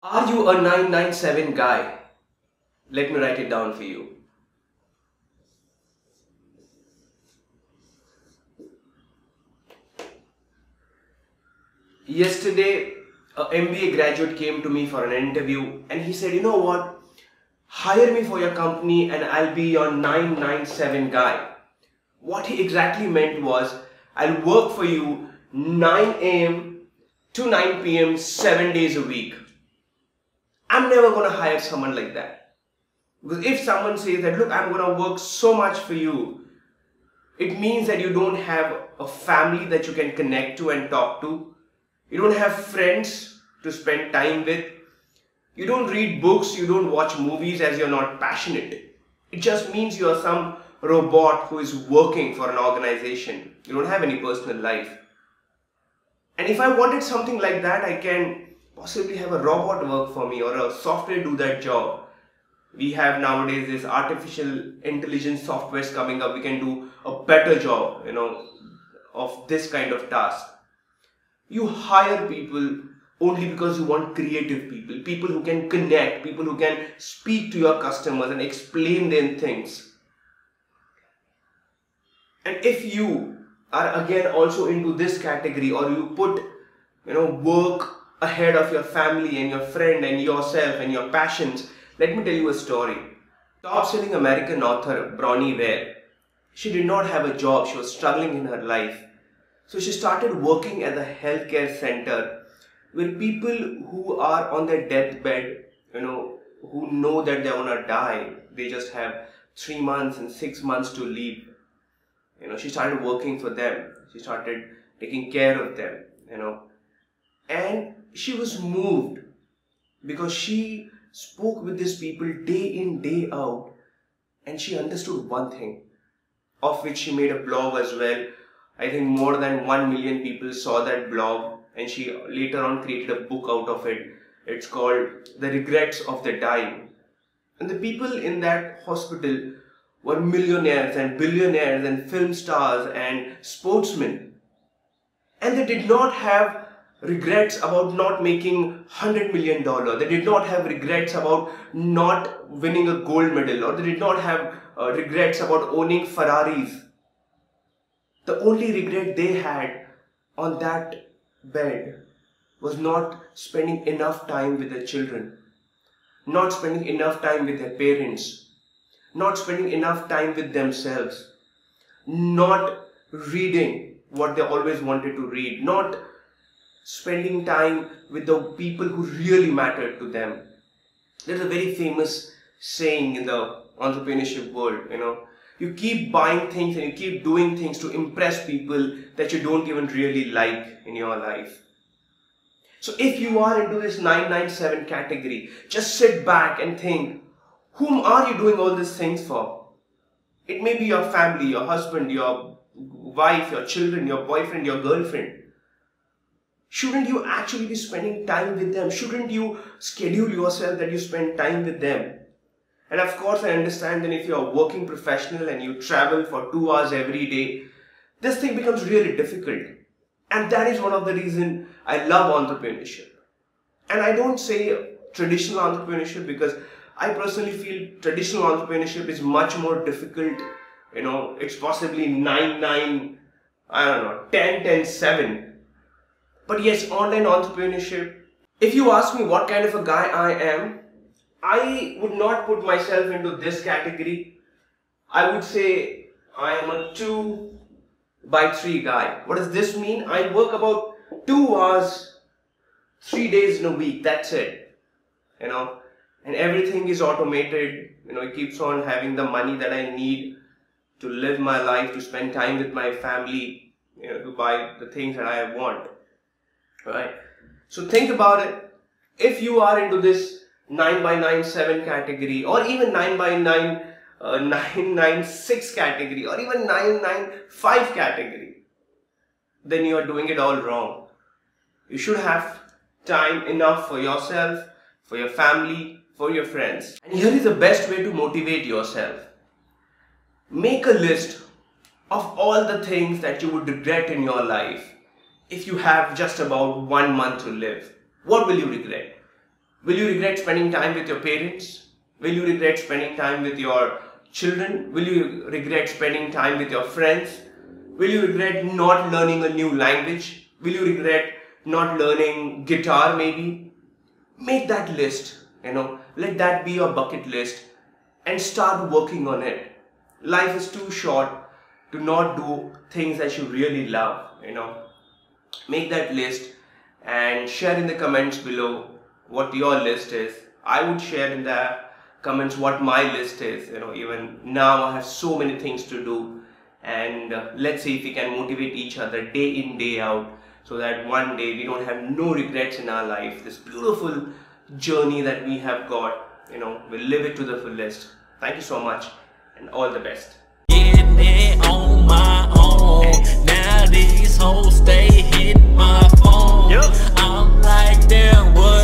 Are you a 997 guy? Let me write it down for you. Yesterday, a MBA graduate came to me for an interview and he said, you know what? Hire me for your company and I'll be your 997 guy. What he exactly meant was, I'll work for you 9 a.m. to 9 p.m. 7 days a week. I'm never going to hire someone like that. Because if someone says that, look, I'm going to work so much for you, it means that you don't have a family that you can connect to and talk to. You don't have friends to spend time with. You don't read books, you don't watch movies as you're not passionate. It just means you're some robot who is working for an organization. You don't have any personal life. And if I wanted something like that, I can possibly have a robot work for me or a software do that job. We have nowadays this artificial intelligence softwares coming up. We can do a better job, of this kind of task. You hire people only because you want creative people, people who can connect, people who can speak to your customers and explain them things. And if you are again also into this category, or you put work ahead of your family and your friend and yourself and your passions, let me tell you a story. Top-selling American author Bronnie Ware, she did not have a job. She was struggling in her life. So she started working at the healthcare center where people who are on their deathbed, who know that they're gonna die, they just have 3 months and 6 months to live. She started working for them. She started taking care of them, and she was moved because she spoke with these people day in, day out, and she understood one thing, of which she made a blog as well. I think more than 1 million people saw that blog, and she later on created a book out of it. It's called The Regrets of the Dying. And the people in that hospital were millionaires and billionaires and film stars and sportsmen. And they did not have regrets about not making $100 million. They did not have regrets about not winning a gold medal, or they did not have regrets about owning Ferraris. The only regret they had on that bed was not spending enough time with their children, not spending enough time with their parents, not spending enough time with themselves, not reading what they always wanted to read, not spending time with the people who really mattered to them. There's a very famous saying in the entrepreneurship world, you keep buying things and you keep doing things to impress people that you don't even really like in your life. So if you are into this 997 category, just sit back and think, whom are you doing all these things for? It may be your family, your husband, your wife, your children, your boyfriend, your girlfriend. Shouldn't you actually be spending time with them? Shouldn't you schedule yourself that you spend time with them? And of course, I understand that if you're a working professional and you travel for 2 hours every day, this thing becomes really difficult. And that is one of the reasons I love entrepreneurship. And I don't say traditional entrepreneurship because I personally feel traditional entrepreneurship is much more difficult. It's possibly 9-9, 10-10-7. But yes, online entrepreneurship, if you ask me what kind of a guy I am, I would not put myself into this category. I would say I am a 2x3 guy. What does this mean? I work about 2 hours, 3 days in a week. That's it. And everything is automated. It keeps on having the money that I need to live my life, to spend time with my family, to buy the things that I want. Right? So think about it. If you are into this 9x97 category, or even 9x9, 996 category, or even 995 category, then you are doing it all wrong. You should have time enough for yourself, for your family, for your friends. And here is the best way to motivate yourself. Make a list of all the things that you would regret in your life if you have just about 1 month to live. What will you regret? Will you regret spending time with your parents? Will you regret spending time with your children? Will you regret spending time with your friends? Will you regret not learning a new language? Will you regret not learning guitar maybe? Make that list, let that be your bucket list and start working on it. Life is too short to not do things that you really love, Make that list and share in the comments below what your list is. I would share in the comments what my list is. Even now I have so many things to do, and let's see if we can motivate each other day in, day out, so that one day we don't have no regrets in our life. This beautiful journey that we have got, we'll live it to the fullest. Thank you so much and all the best. Getting it on my own. Now these hoes stay hitting my phone. I'm like, damn, what